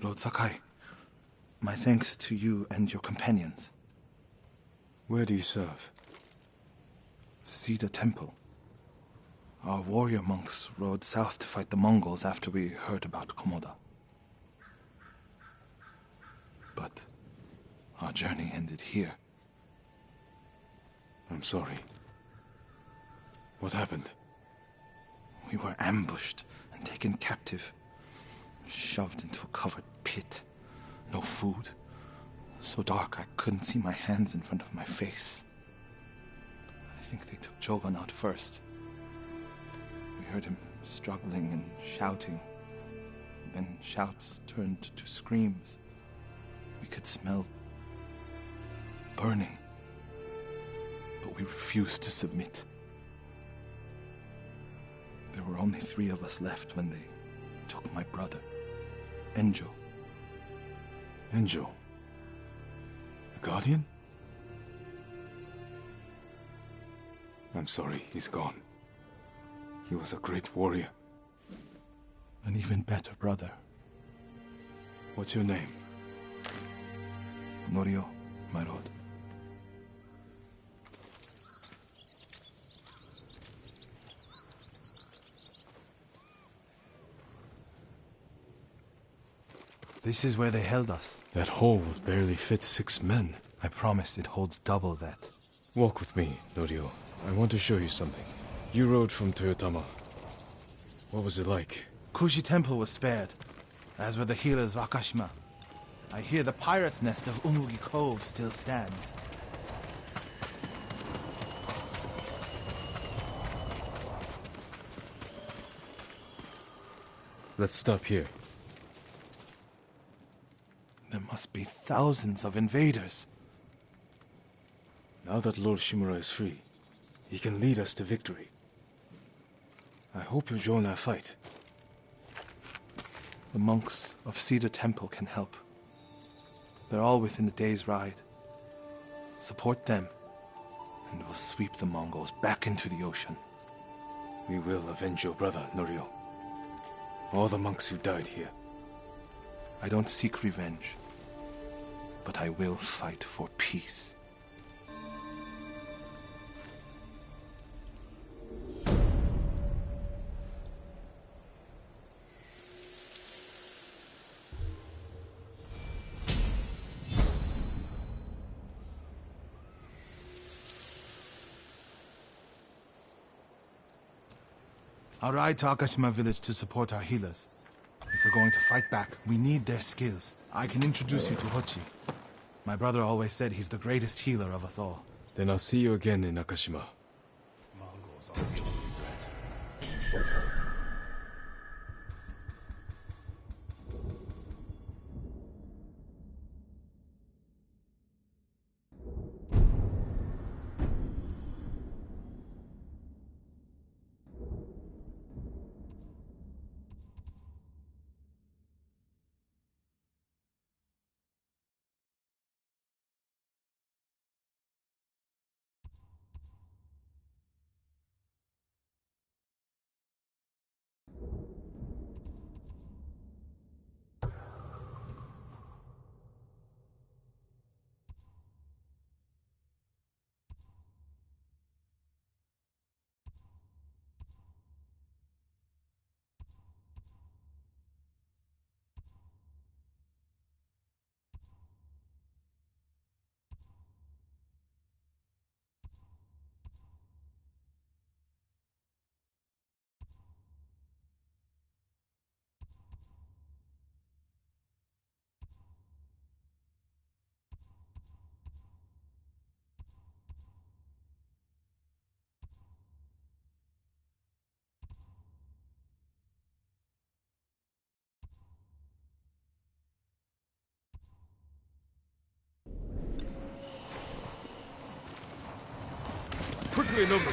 Lord Sakai, my thanks to you and your companions. Where do you serve? Cedar Temple. Our warrior monks rode south to fight the Mongols after we heard about Komoda. But our journey ended here. I'm sorry. What happened? We were ambushed and taken captive, shoved into a covered pit. No food. So dark I couldn't see my hands in front of my face. I think they took Jogon out first. We heard him struggling and shouting. Then shouts turned to screams. We could smell burning. But we refused to submit. There were only 3 of us left when they took my brother, Enjo. Enjo? A guardian? I'm sorry, he's gone. He was a great warrior. An even better brother. What's your name? Norio, my lord. This is where they held us. That hole would barely fit 6 men. I promise it holds double that. Walk with me, Norio. I want to show you something. You rode from Toyotama. What was it like? Kushi Temple was spared, as were the healers of Akashima. I hear the pirate's nest of Umugi Cove still stands. Let's stop here. There must be thousands of invaders. Now that Lord Shimura is free, he can lead us to victory. I hope you join our fight. The monks of Cedar Temple can help. They're all within a day's ride. Support them, and we'll sweep the Mongols back into the ocean. We will avenge your brother, Norio. All the monks who died here. I don't seek revenge, but I will fight for peace. I'll ride to Akashima village to support our healers. If we're going to fight back, we need their skills. I can introduce you to Hochi. My brother always said he's the greatest healer of us all. Then I'll see you again in Akashima. Quickly, number.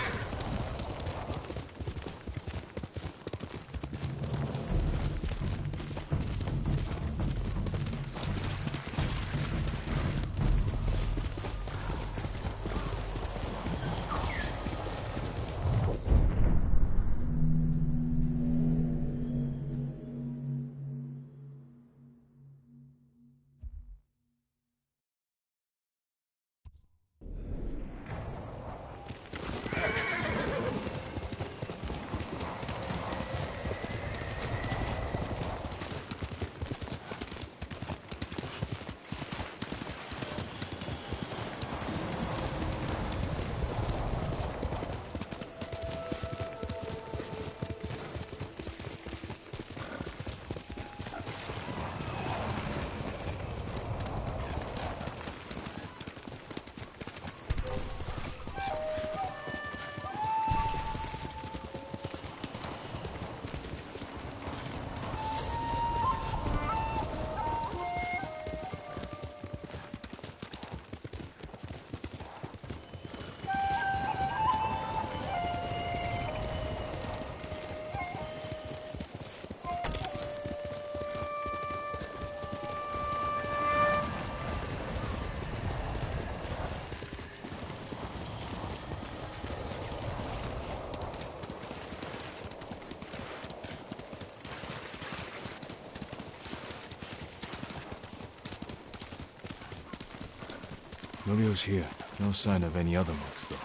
Norio's here. No sign of any other monks, though.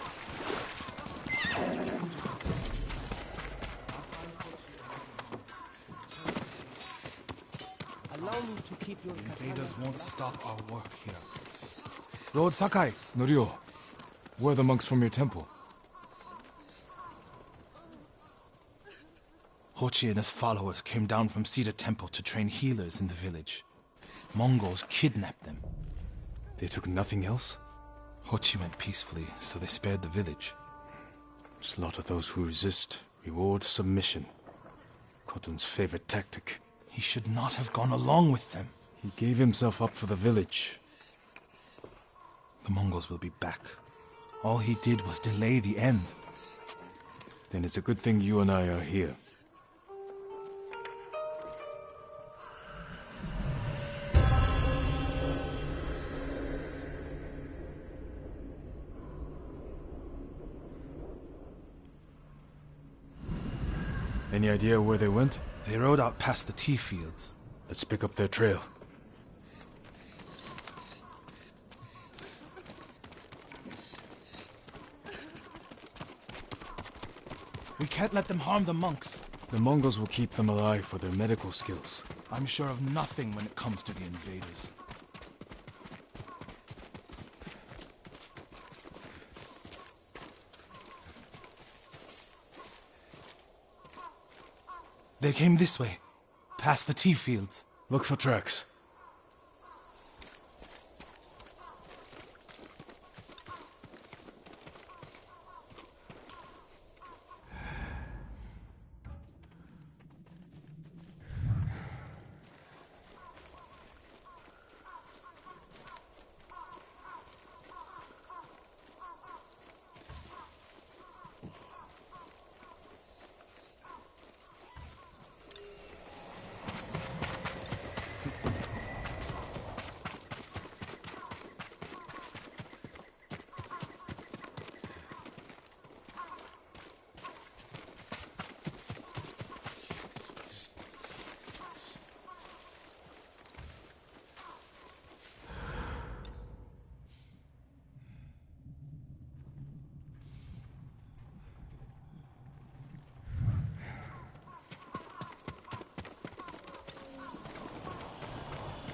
Allow me to keep your Invaders won't stop our work here. Lord Sakai! Norio, where are the monks from your temple? Hochi and his followers came down from Cedar Temple to train healers in the village. Mongols kidnapped them. They took nothing else? Hochi went peacefully, so they spared the village. Slaughter those who resist, reward submission. Khotun's favorite tactic. He should not have gone along with them. He gave himself up for the village. The Mongols will be back. All he did was delay the end. Then it's a good thing you and I are here. Any idea where they went? They rode out past the tea fields. Let's pick up their trail. We can't let them harm the monks. The Mongols will keep them alive for their medical skills. I'm sure of nothing when it comes to the invaders. They came this way, past the tea fields. Look for tracks.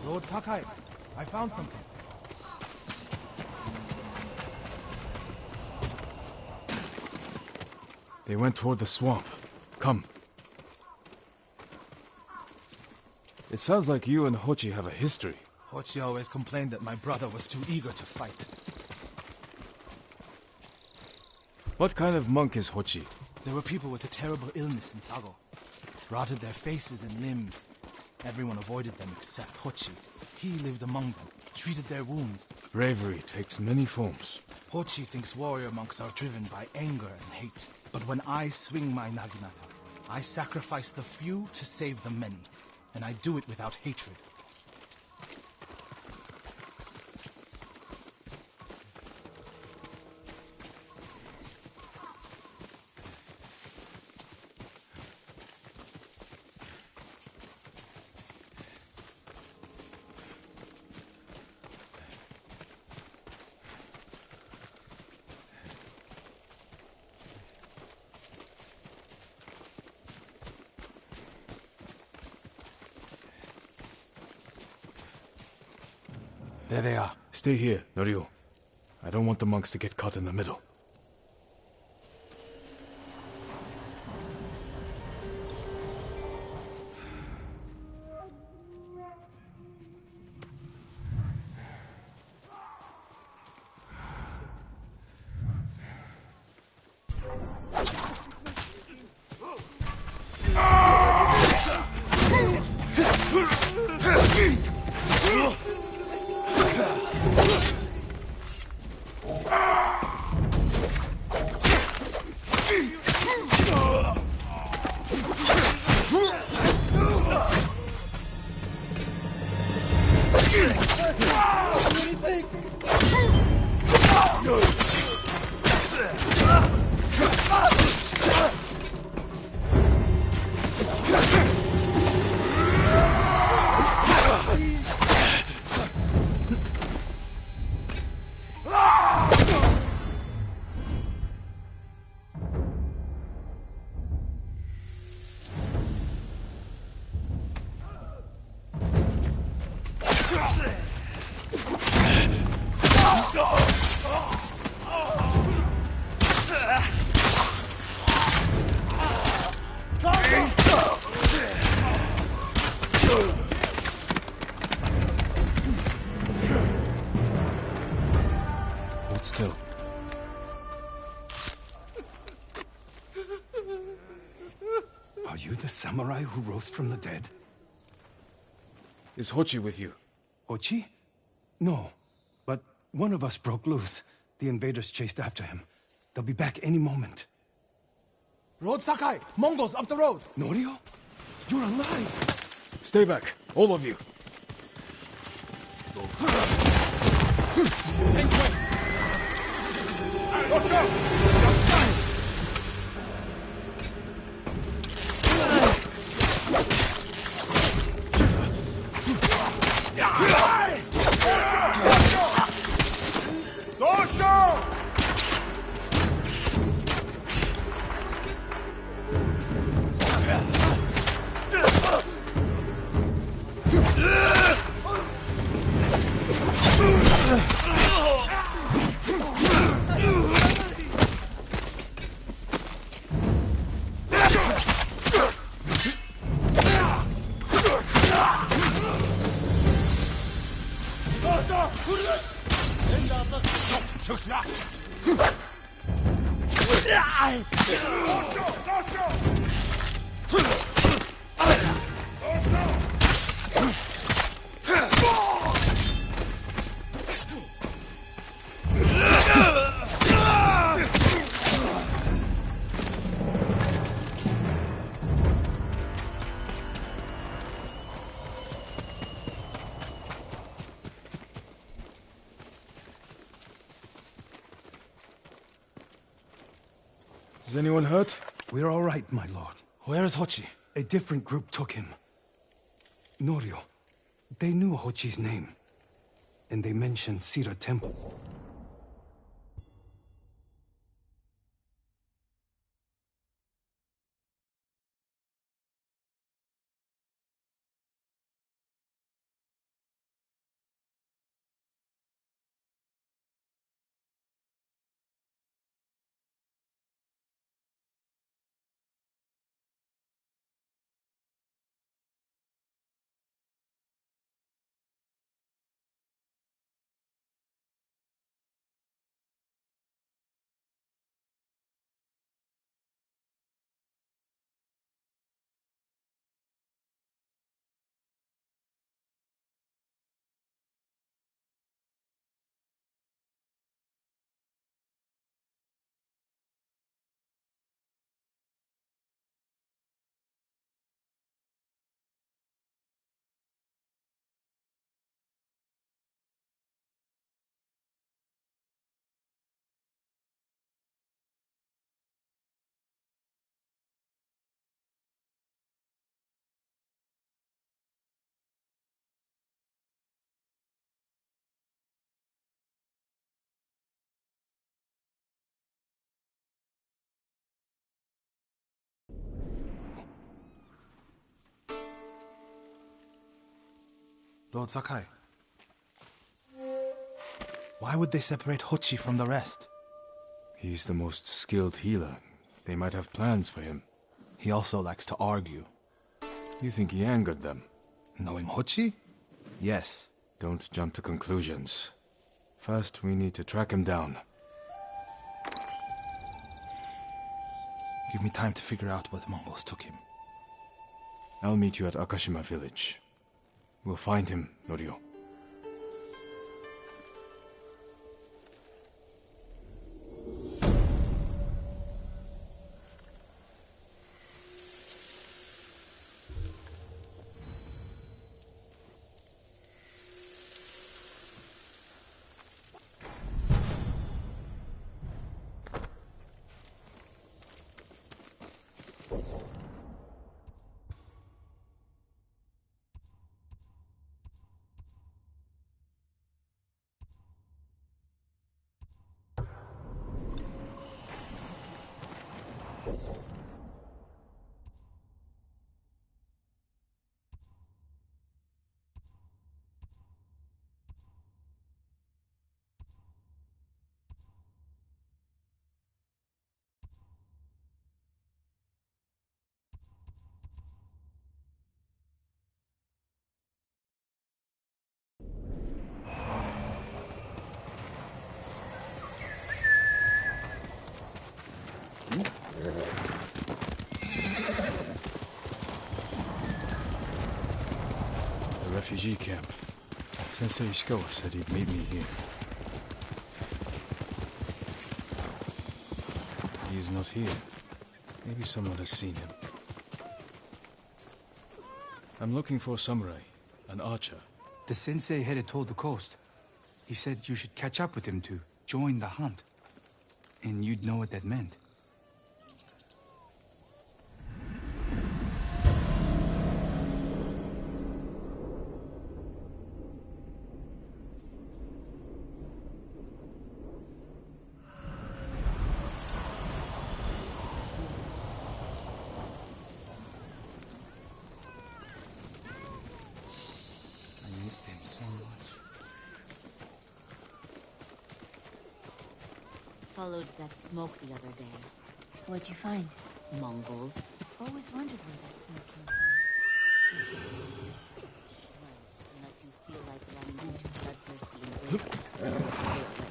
Lord Sakai, I found something. They went toward the swamp. Come. It sounds like you and Hochi have a history. Hochi always complained that my brother was too eager to fight. What kind of monk is Hochi? There were people with a terrible illness in Sago. Rotted their faces and limbs. Everyone avoided them except Hochi. He lived among them, treated their wounds. Bravery takes many forms. Hochi thinks warrior monks are driven by anger and hate. But when I swing my naginata, I sacrifice the few to save the many. And I do it without hatred. There they are. Stay here, Norio. I don't want the monks to get caught in the middle. Are you the samurai who rose from the dead? Is Hochi with you? Ochi? No. But one of us broke loose. The invaders chased after him. They'll be back any moment. Road Sakai! Mongols up the road! Norio? You're alive! Stay back, all of you. Is anyone hurt? We're all right, my lord. Where is Hochi? A different group took him. Norio. They knew Hochi's name. And they mentioned Cedar Temple. Lord Sakai. Why would they separate Hochi from the rest? He's the most skilled healer. They might have plans for him. He also likes to argue. You think he angered them? Knowing Hochi? Yes. Don't jump to conclusions. First, we need to track him down. Give me time to figure out where the Mongols took him. I'll meet you at Akashima village. We'll find him, Norio. refugee camp. Sensei Ishikawa said he'd meet me here. He's not here. Maybe someone has seen him. I'm looking for a samurai, an archer. The sensei headed toward the coast. He said you should catch up with him to join the hunt. And you'd know what that meant. I missed him so much. Followed that smoke the other day. What'd you find? Mongols. Always wondered where that smoke came from. Seemed to be Well, unless you feel like running into bloodthirsty invaders, stay away.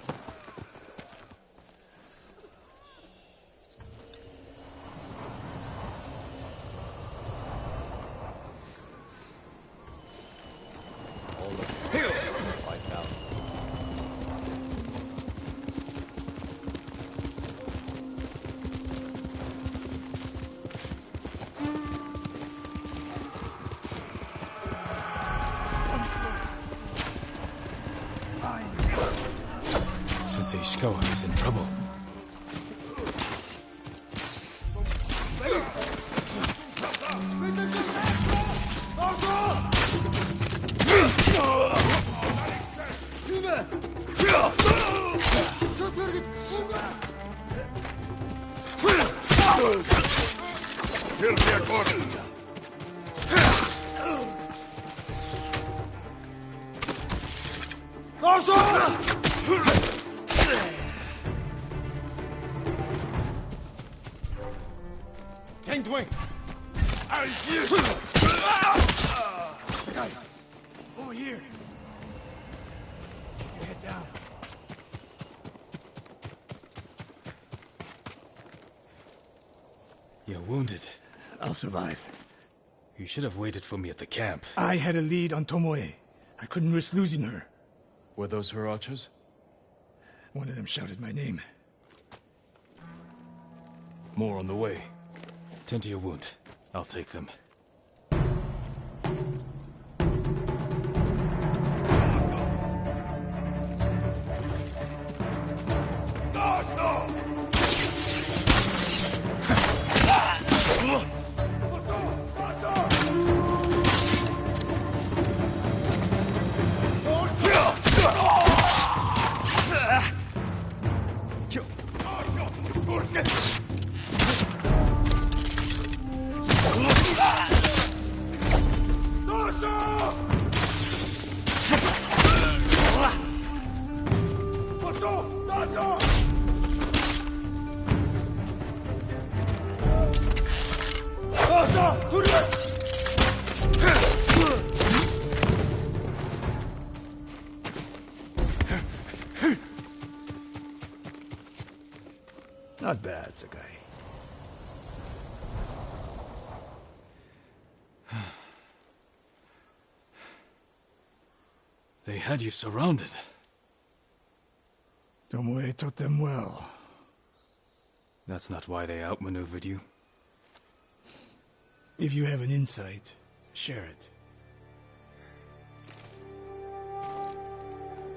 Sensei Ishikawa is in trouble. Over here. Keep your head down. You're wounded. I'll survive. You should have waited for me at the camp. I had a lead on Tomoe. I couldn't risk losing her. Were those her archers? One of them shouted my name. More on the way. Tend to your wound. I'll take them. Not bad, Sakai. They had you surrounded. Tomoe taught them well. That's not why they outmaneuvered you. If you have an insight, share it.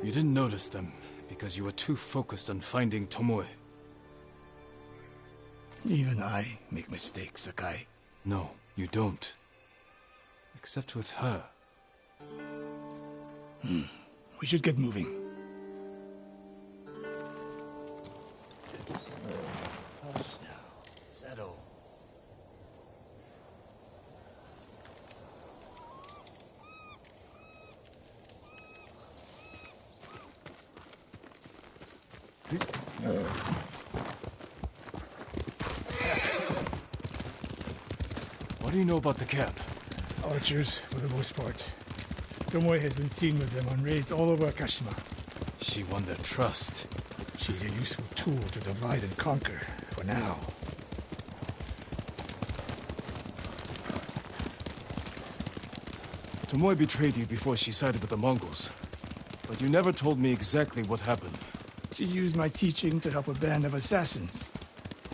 You didn't notice them because you were too focused on finding Tomoe. Even I make mistakes, Sakai. No, you don't. Except with her. We should get moving. Hush now. Settle. What do you know about the camp? Archers, for the most part. Tomoe has been seen with them on raids all over Kashima. She won their trust. She's a useful tool to divide and conquer, for now. Tomoe betrayed you before she sided with the Mongols. But you never told me exactly what happened. She used my teaching to help a band of assassins.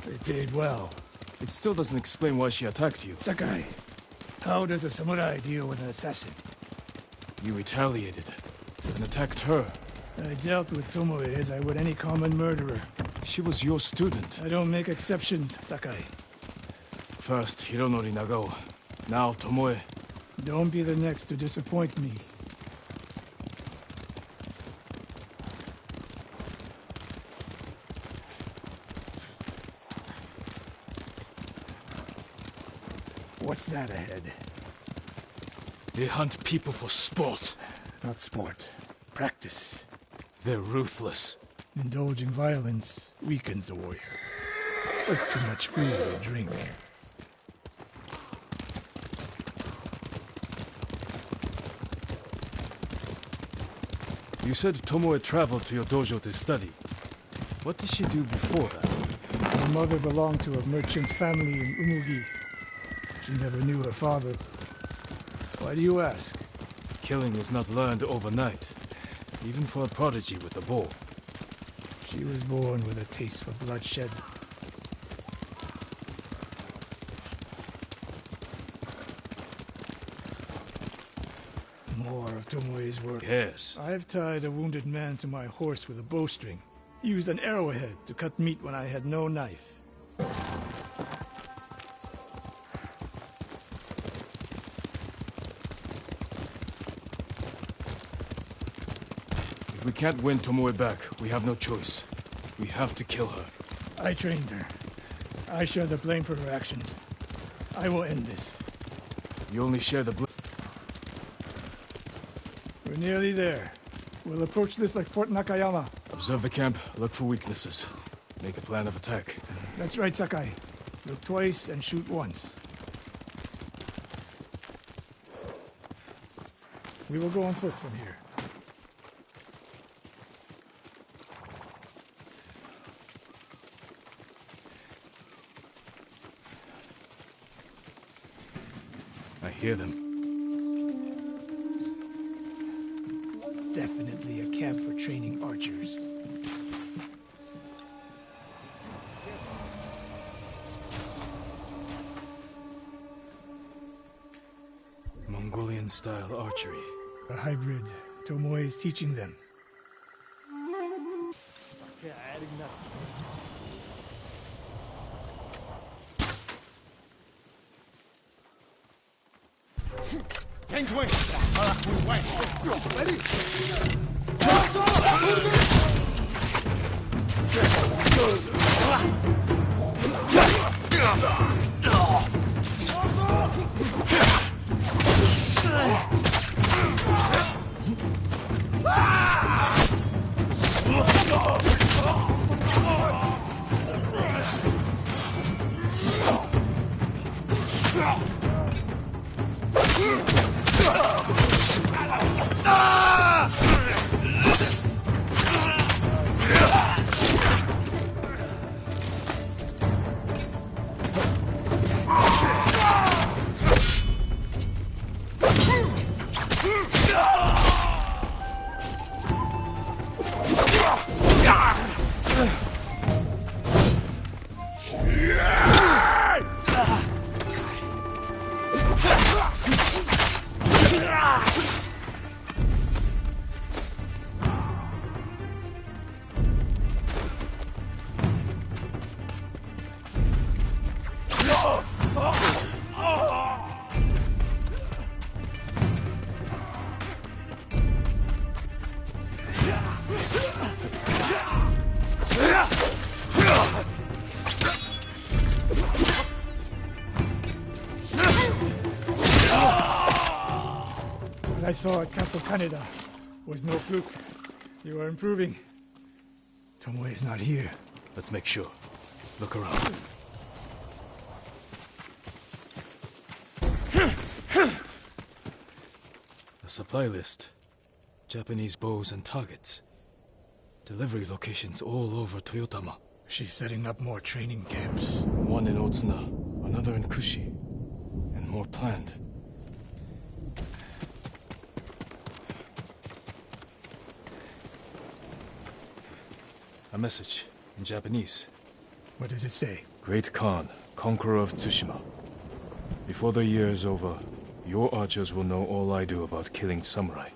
They paid well. It still doesn't explain why she attacked you. Sakai, how does a samurai deal with an assassin? You retaliated and attacked her. I dealt with Tomoe as I would any common murderer. She was your student. I don't make exceptions, Sakai. First Hironori Nagao, now Tomoe. Don't be the next to disappoint me. What's that ahead? They hunt people for sport. Not sport. Practice. They're ruthless. Indulging violence weakens the warrior. Like too much food or drink. You said Tomoe traveled to your dojo to study. What did she do before that? My mother belonged to a merchant family in Umugi. She never knew her father. Why do you ask? Killing is not learned overnight, even for a prodigy with a bow. She was born with a taste for bloodshed. More of Tomoe's work. Yes. I've tied a wounded man to my horse with a bowstring. Used an arrowhead to cut meat when I had no knife. If we can't win Tomoe back, we have no choice. We have to kill her. I trained her. I share the blame for her actions. I will end this. You only share the blame. We're nearly there. We'll approach this like Fort Nakayama. Observe the camp, look for weaknesses. Make a plan of attack. That's right, Sakai. Look twice and shoot once. We will go on foot from here. I hear them. Definitely a camp for training archers. Mongolian-style archery. A hybrid. Tomoe is teaching them. What I saw at Castle Kaneda was no fluke. You are improving. Tomoe is not here. Let's make sure. Look around. A supply list. Japanese bows and targets. Delivery locations all over Toyotama. She's setting up more training camps. One in Otsuna, another in Kushi, and more planned. A message in Japanese. What does it say? Great Khan, conqueror of Tsushima. Before the year is over, your archers will know all I do about killing samurai.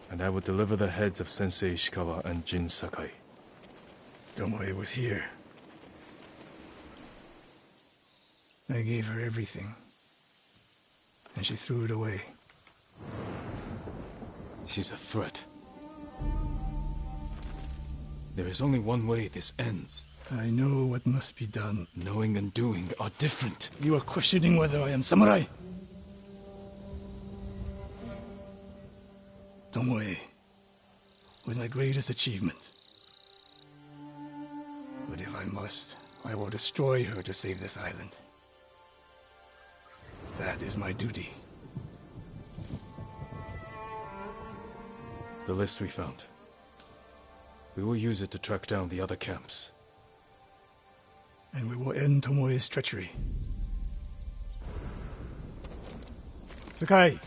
And I will deliver the heads of Sensei Ishikawa and Jin Sakai. Tomoe was here. I gave her everything. And she threw it away. She's a threat. There is only one way this ends. I know what must be done. Knowing and doing are different. You are questioning whether I am samurai? Tomoe was my greatest achievement. But if I must, I will destroy her to save this island. That is my duty. The list we found. We will use it to track down the other camps. And we will end Tomoe's treachery. Sakai!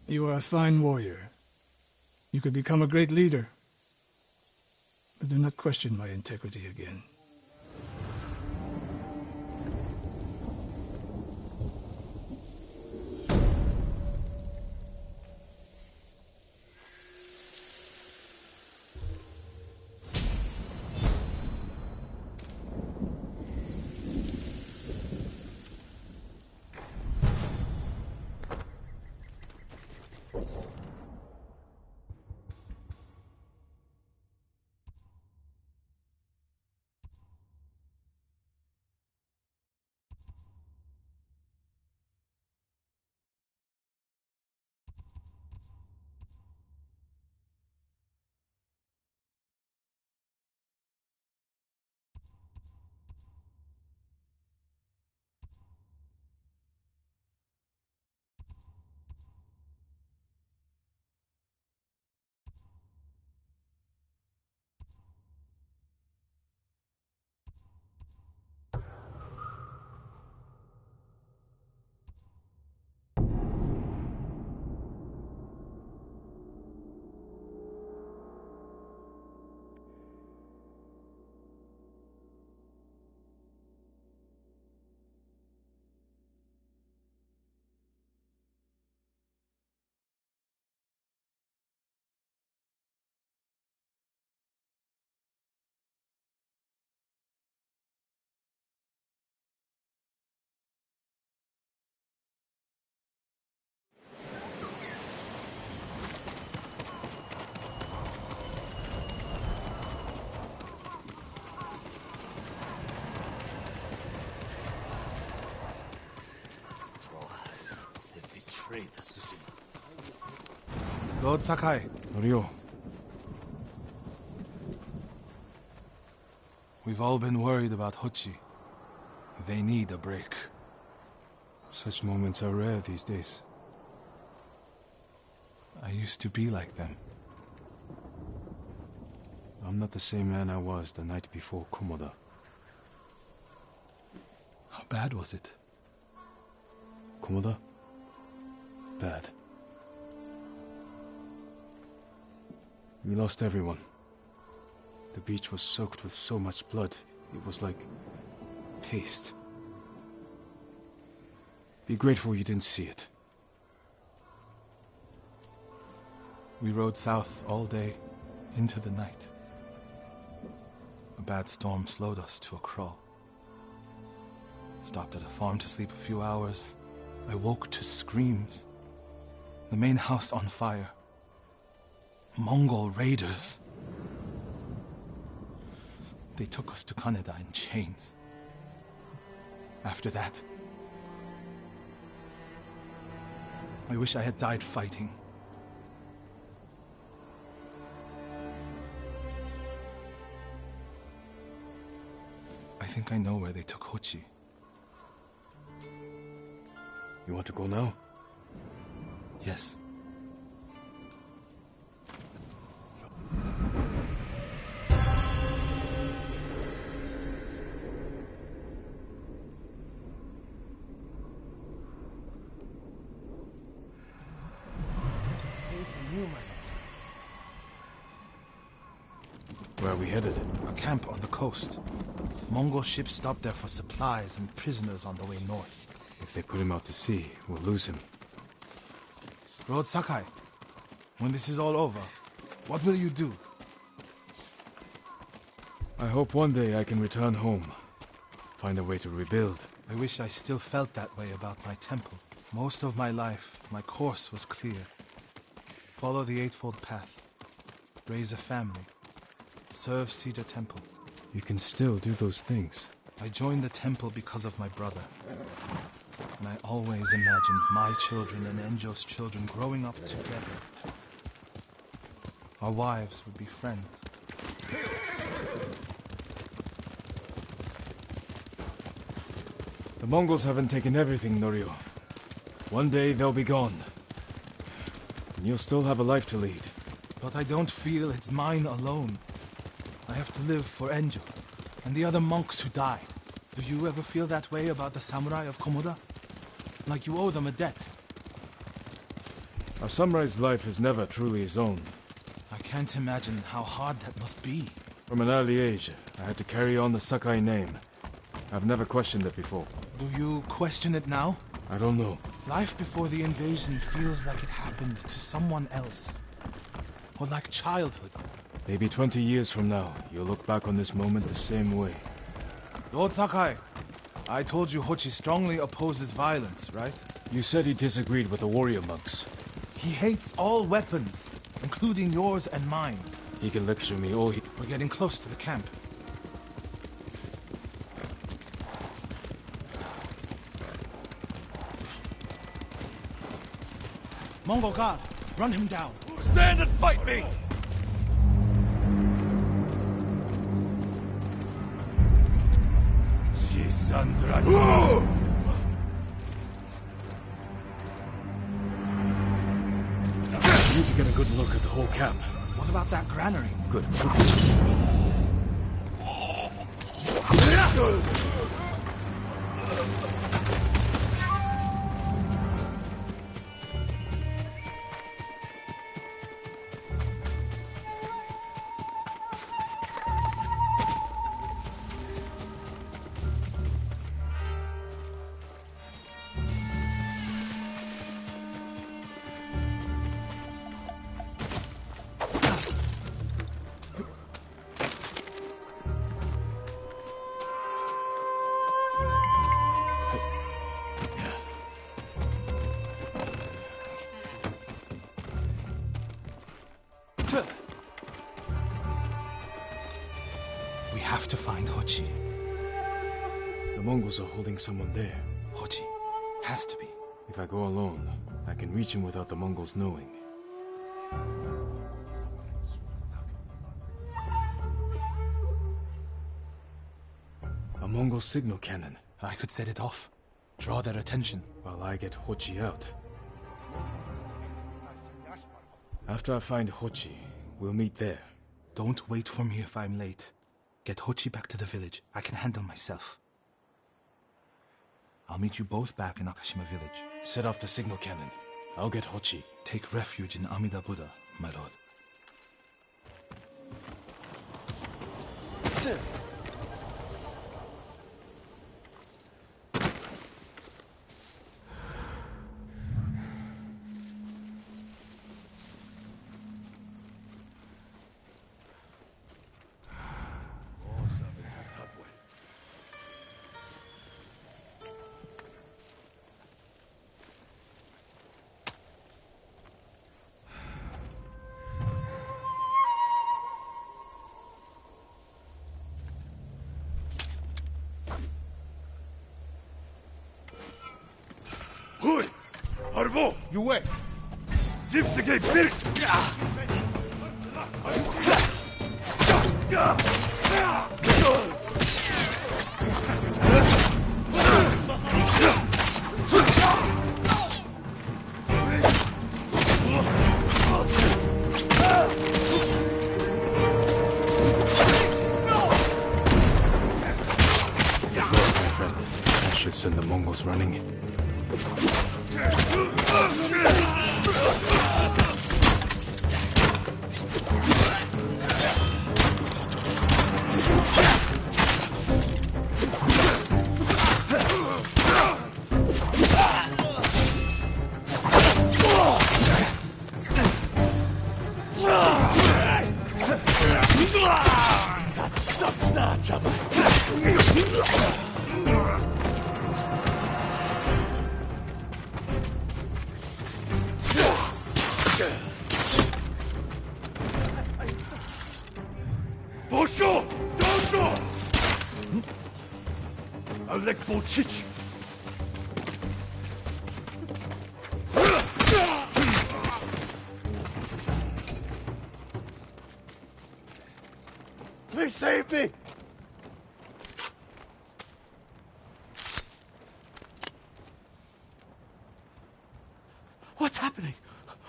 You are a fine warrior. You could become a great leader. But do not question my integrity again. Lord Sakai. Norio, We've all been worried about Hochi. They need a break. such moments are rare these days. I used to be like them. I'm not the same man I was the night before Komoda. How bad was it? Komoda? Bad. We lost everyone. The beach was soaked with so much blood, it was like paste. Be grateful you didn't see it. We rode south all day, into the night. A bad storm slowed us to a crawl. Stopped at a farm to sleep a few hours. I woke to screams. The main house on fire. Mongol raiders. They took us to Kaneda in chains. After that, I wish I had died fighting. I think I know where they took Hochi. You want to go now? Yes. Where are we headed? A camp on the coast. Mongol ships stopped there for supplies and prisoners on the way north. If they put him out to sea, we'll lose him. Lord Sakai, when this is all over, what will you do? I hope one day I can return home. Find a way to rebuild. I wish I still felt that way about my temple. Most of my life, my course was clear. Follow the Eightfold Path. Raise a family. Serve Cedar Temple. You can still do those things. I joined the temple because of my brother. And I always imagined my children and Enjo's children growing up together. Our wives would be friends. The Mongols haven't taken everything, Norio. One day they'll be gone. And you'll still have a life to lead. But I don't feel it's mine alone. I have to live for Enjo and the other monks who died. Do you ever feel that way about the samurai of Komoda? Like you owe them a debt? A samurai's life is never truly his own. I can't imagine how hard that must be. From an early age, I had to carry on the Sakai name. I've never questioned it before. Do you question it now? I don't know. Life before the invasion feels like it happened to someone else. Or like childhood. Maybe 20 years from now, you'll look back on this moment the same way. Lord Sakai, I told you Hochi strongly opposes violence, right? You said he disagreed with the warrior monks. He hates all weapons, including yours and mine. He can lecture me all he... We're getting close to the camp. Mongol guard, run him down. Stand and fight me! I need to get a good look at the whole camp. What about that granary? Good. We have to find Hochi. The Mongols are holding someone there. Hochi. Has to be. If I go alone, I can reach him without the Mongols knowing. A Mongol signal cannon. I could set it off. Draw their attention. While I get Hochi out. After I find Hochi, we'll meet there. Don't wait for me if I'm late. Get Hochi back to the village. I can handle myself. I'll meet you both back in Akashima village. Set off the signal cannon. I'll get Hochi. Take refuge in Amida Buddha, my lord. You wait! Zipsige Bild! I should send the Mongols running. Poszło! Doszło! Alek Bolchich! Please save me! What's happening?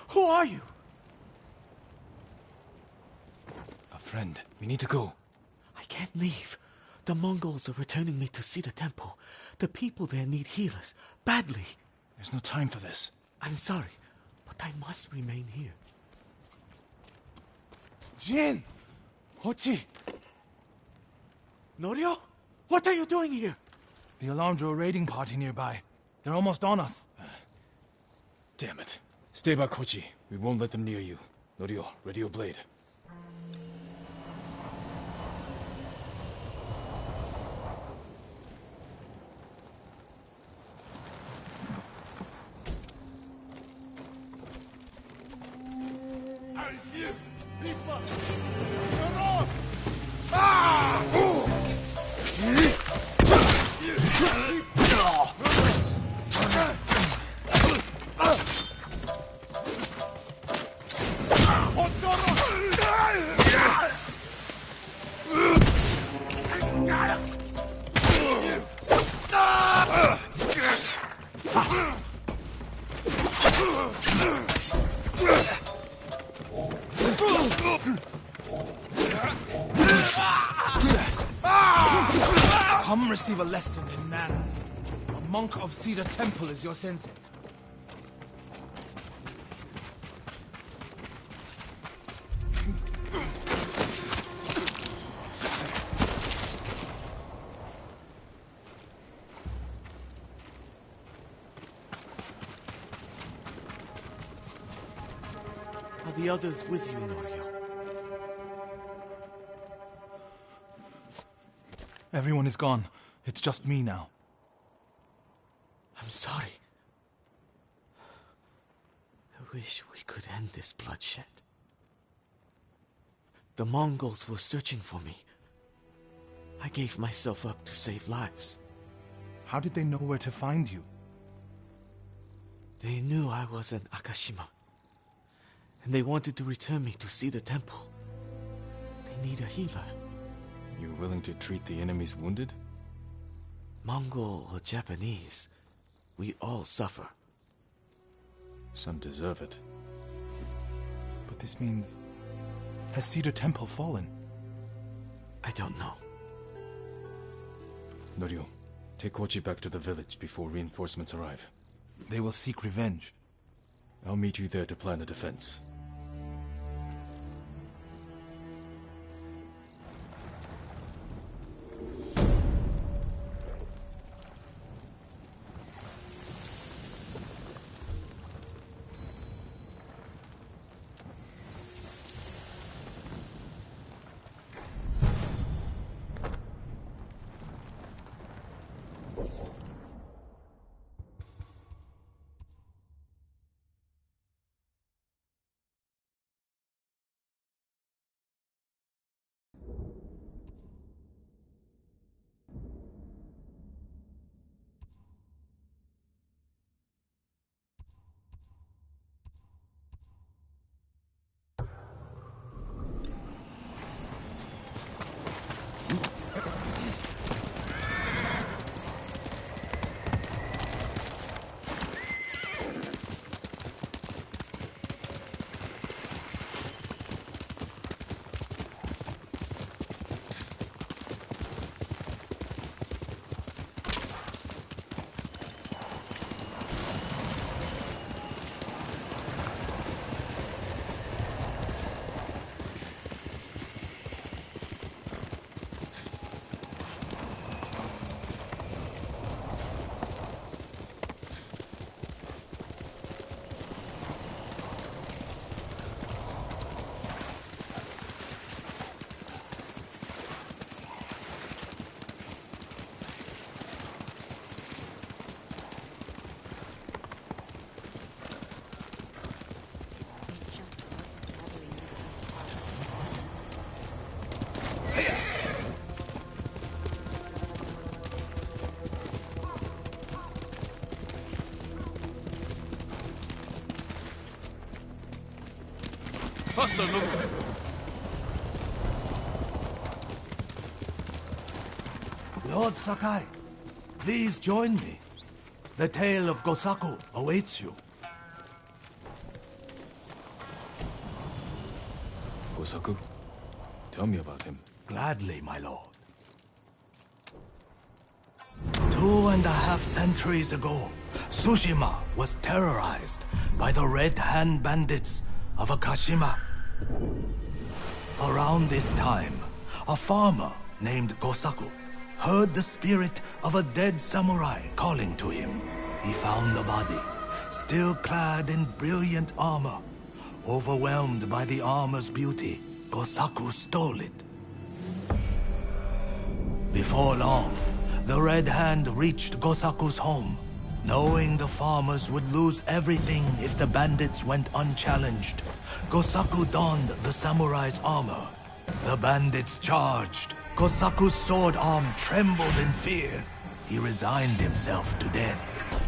Who are you? A friend. We need to go. I can't leave. The Mongols are returning me to see the temple. The people there need healers. Badly. There's no time for this. I'm sorry, but I must remain here. Jin! Hochi! Norio? What are you doing here? The alarm drew a raiding party nearby. They're almost on us. Damn it. Stay back, Kochi. We won't let them near you. Norio, ready your blade. Come receive a lesson in manners. A monk of Cedar Temple is your sensei. Are the others with you, Norio? Everyone is gone. It's just me now. I'm sorry. I wish we could end this bloodshed. The Mongols were searching for me. I gave myself up to save lives. How did they know where to find you? They knew I was in Akashima. And they wanted to return me to see the temple. They need a healer. You willing to treat the enemy's wounded? Mongol or Japanese, we all suffer. Some deserve it. But this means... Has Cedar Temple fallen? I don't know. Norio, take Kochi back to the village before reinforcements arrive. They will seek revenge. I'll meet you there to plan a defense. Faster, look! Lord Sakai, please join me. The tale of Gosaku awaits you. Gosaku? Tell me about him. Gladly, my lord. 2.5 centuries ago, Tsushima was terrorized by the Red Hand bandits of Akashima. Around this time, a farmer named Gosaku heard the spirit of a dead samurai calling to him. He found the body, still clad in brilliant armor. Overwhelmed by the armor's beauty, Gosaku stole it. Before long, the Red Hand reached Gosaku's home. Knowing the farmers would lose everything if the bandits went unchallenged, Gosaku donned the samurai's armor. The bandits charged. Gosaku's sword arm trembled in fear. He resigned himself to death,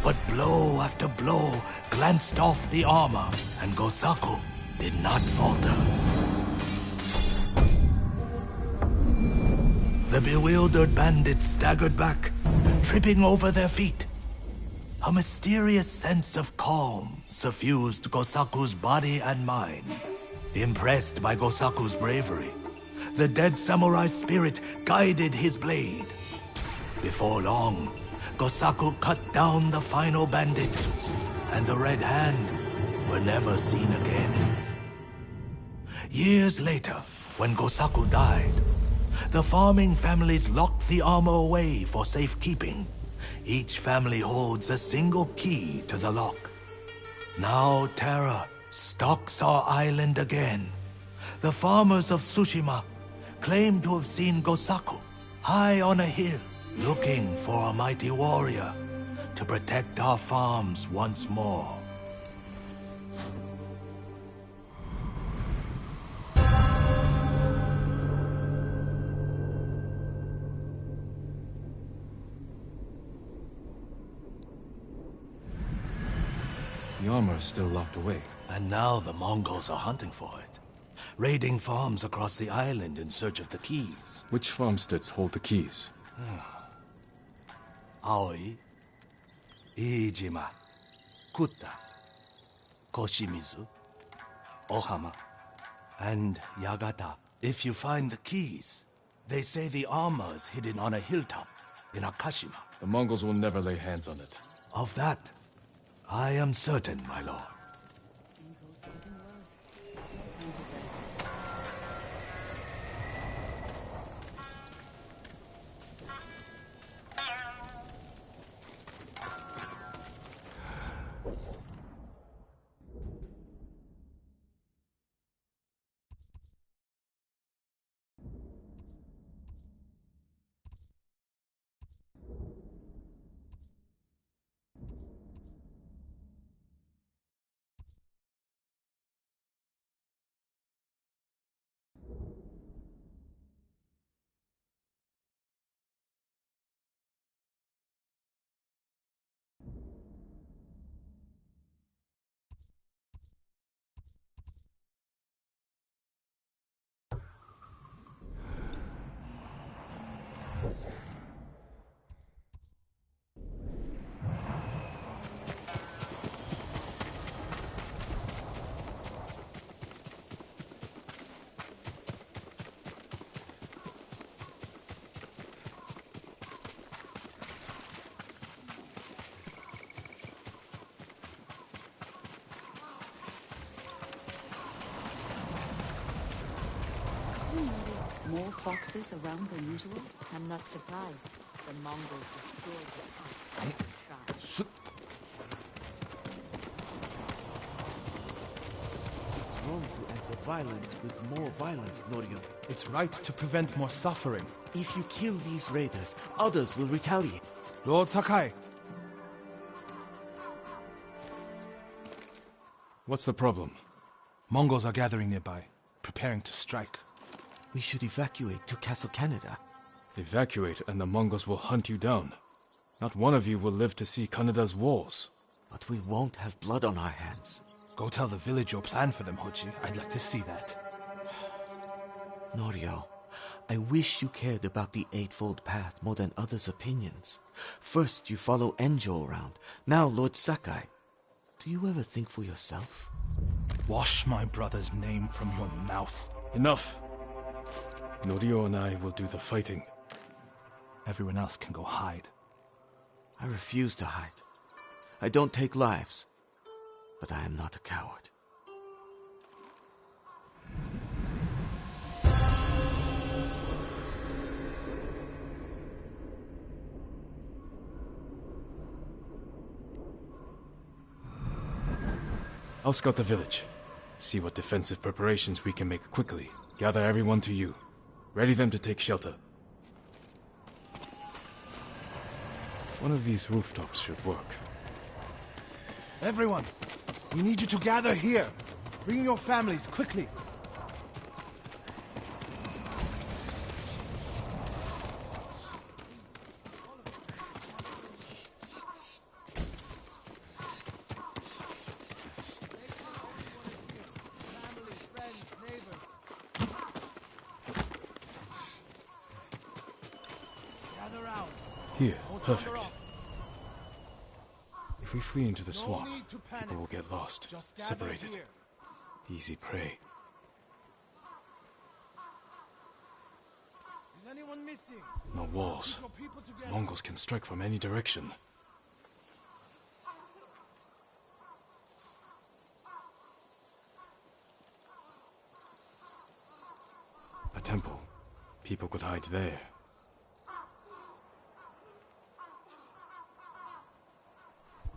but blow after blow glanced off the armor, and Gosaku did not falter. The bewildered bandits staggered back, tripping over their feet. A mysterious sense of calm suffused Gosaku's body and mind. Impressed by Gosaku's bravery, the dead samurai's spirit guided his blade. Before long, Gosaku cut down the final bandit, and the Red Hand were never seen again. Years later, when Gosaku died, the farming families locked the armor away for safekeeping. Each family holds a single key to the lock. Now terror stalks our island again. The farmers of Tsushima claim to have seen Gosaku high on a hill, looking for a mighty warrior to protect our farms once more. The armor is still locked away. And now the Mongols are hunting for it, raiding farms across the island in search of the keys. Which farmsteads hold the keys? Aoi, Iijima, Kuta, Koshimizu, Ohama, and Yagata. If you find the keys, they say the armor is hidden on a hilltop in Akashima. The Mongols will never lay hands on it. Of that, I am certain, my lord. More foxes around than usual? I'm not surprised. The Mongols destroyed the house of the shrine. It's wrong to answer violence with more violence, Norio. It's right to prevent more suffering. If you kill these raiders, others will retaliate. Lord Sakai, What's the problem? Mongols are gathering nearby, preparing to strike. We should evacuate to Castle Canada. Evacuate and the Mongols will hunt you down. Not one of you will live to see Kanada's walls. But we won't have blood on our hands. Go tell the village your plan for them, Hochi. I'd like to see that. Norio, I wish you cared about the Eightfold Path more than others' opinions. First you follow Enjo around, now Lord Sakai. Do you ever think for yourself? Wash my brother's name from your mouth. Enough! Norio and I will do the fighting. Everyone else can go hide. I refuse to hide. I don't take lives, but I am not a coward. I'll scout the village. See what defensive preparations we can make quickly. Gather everyone to you. Ready them to take shelter. One of these rooftops should work. Everyone, we need you to gather here. Bring your families, quickly. Here, perfect. If we flee into the swamp, people will get lost, separated. Easy prey. Is anyone missing? No walls. Mongols can strike from any direction. A temple. People could hide there.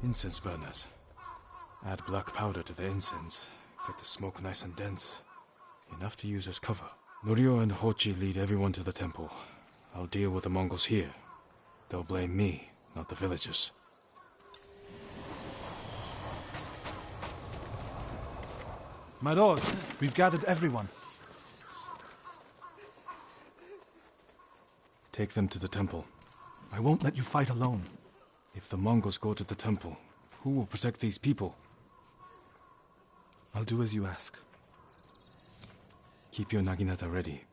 Incense burners. Add black powder to the incense. Get the smoke nice and dense. Enough to use as cover. Norio and Hochi lead everyone to the temple. I'll deal with the Mongols here. They'll blame me, not the villagers. My lord, we've gathered everyone. Take them to the temple. I won't let you fight alone. If the Mongols go to the temple, who will protect these people? I'll do as you ask. Keep your naginata ready.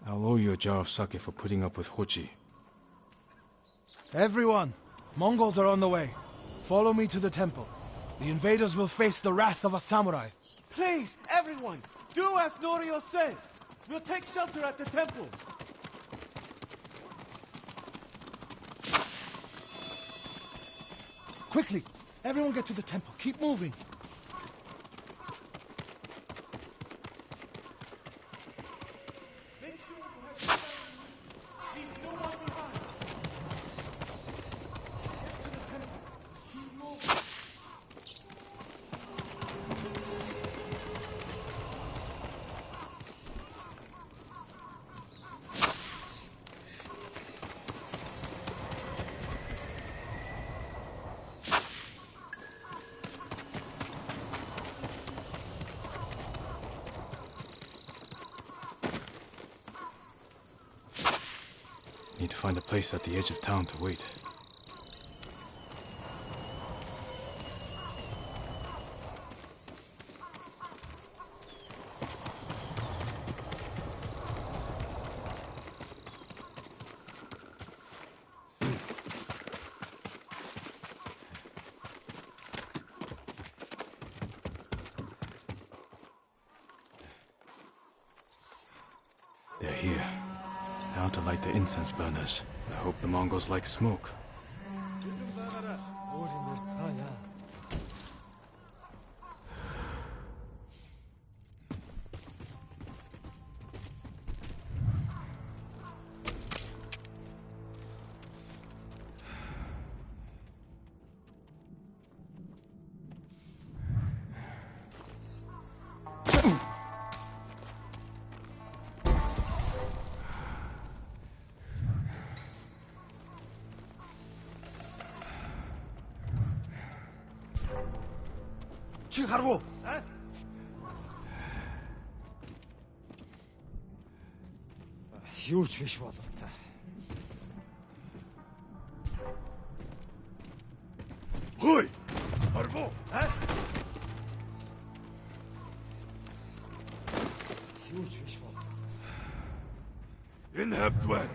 I'll owe you a jar of sake for putting up with Hochi. Everyone! Mongols are on the way. Follow me to the temple. The invaders will face the wrath of a samurai. Please, everyone, do as Norio says. We'll take shelter at the temple. Quickly! Everyone get to the temple. Keep moving. Need to find a place at the edge of town to wait. They're here. Now to light the incense burners. I hope the Mongols like smoke. 하라고! Юу ч биш болов та. Хөөе! Арбо! اذهب دوان.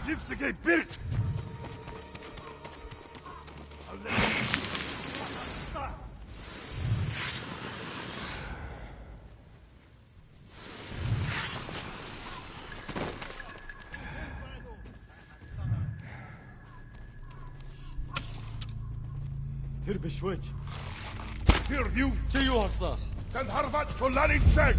زفسكي بيرت. تربش وجه Fyrdiu! تيوهصا Den harvat fullanin sen!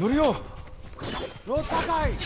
노리오! 로타가이!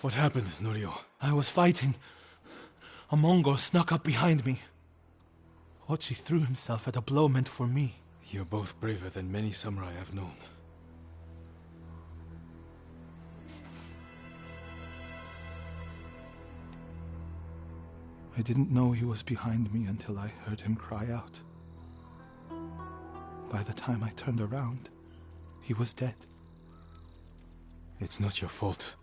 What happened, Norio? I was fighting. A Mongol snuck up behind me. Hochi threw himself at a blow meant for me. You're both braver than many samurai I've known. I didn't know he was behind me until I heard him cry out. By the time I turned around, he was dead. It's not your fault.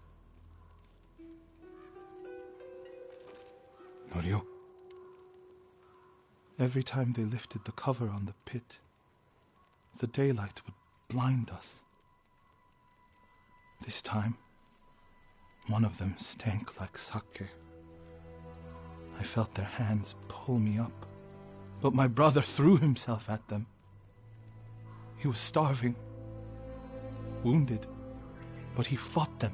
Norio? Every time they lifted the cover on the pit, the daylight would blind us. This time, one of them stank like sake. I felt their hands pull me up, but my brother threw himself at them. He was starving, wounded, but he fought them.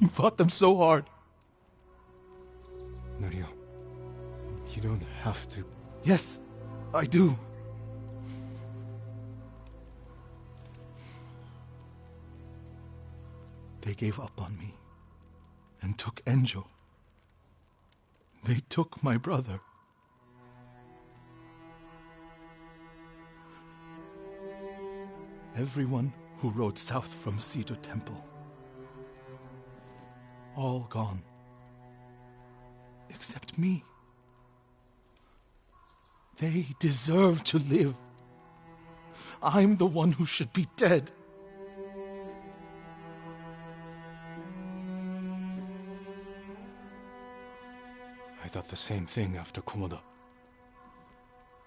He fought them so hard. Norio, you don't have to. Yes, I do. They gave up on me and took Enjo. They took my brother. Everyone who rode south from Cedar Temple. All gone. Except me. They deserve to live. I'm the one who should be dead. I thought the same thing after Komoda.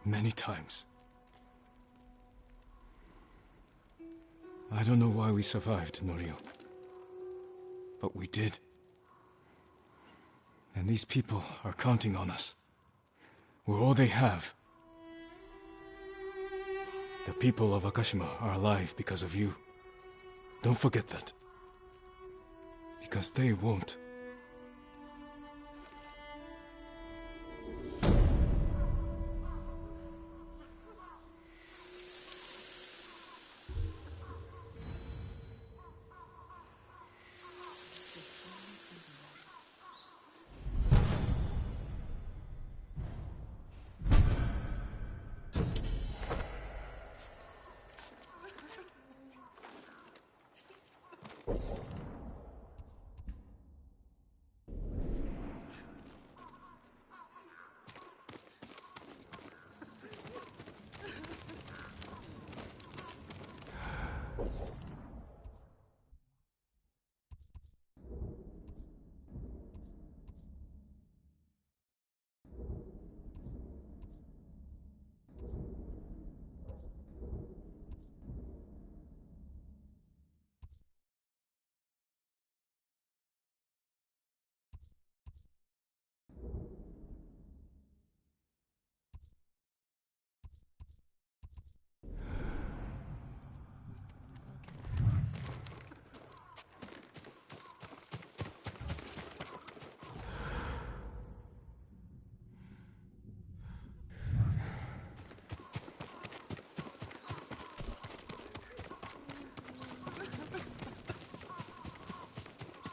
Many times. I don't know why we survived, Norio. But we did. And these people are counting on us. We're all they have. The people of Akashima are alive because of you. Don't forget that. Because they won't.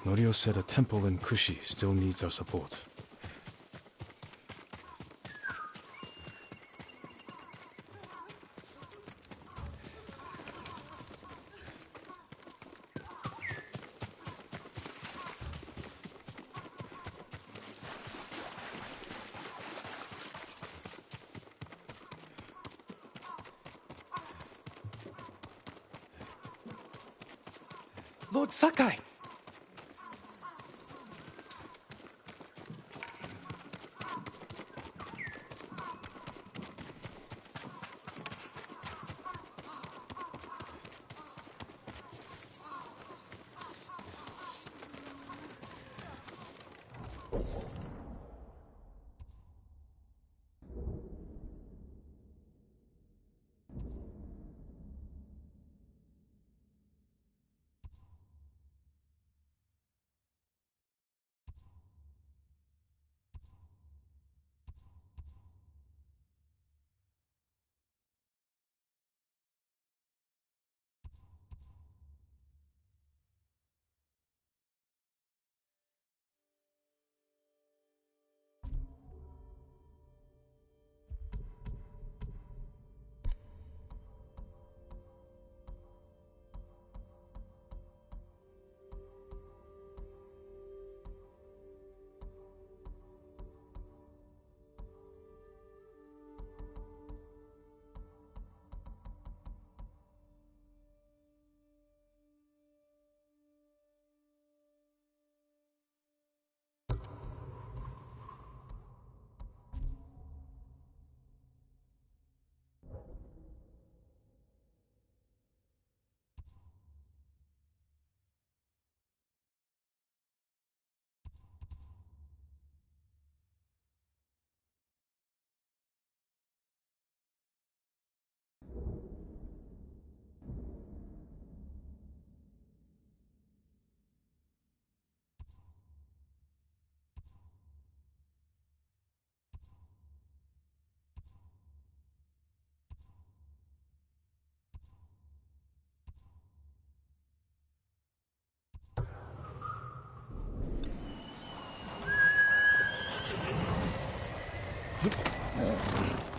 Norio said a temple in Kushi still needs our support. Lord Sakai! Yep.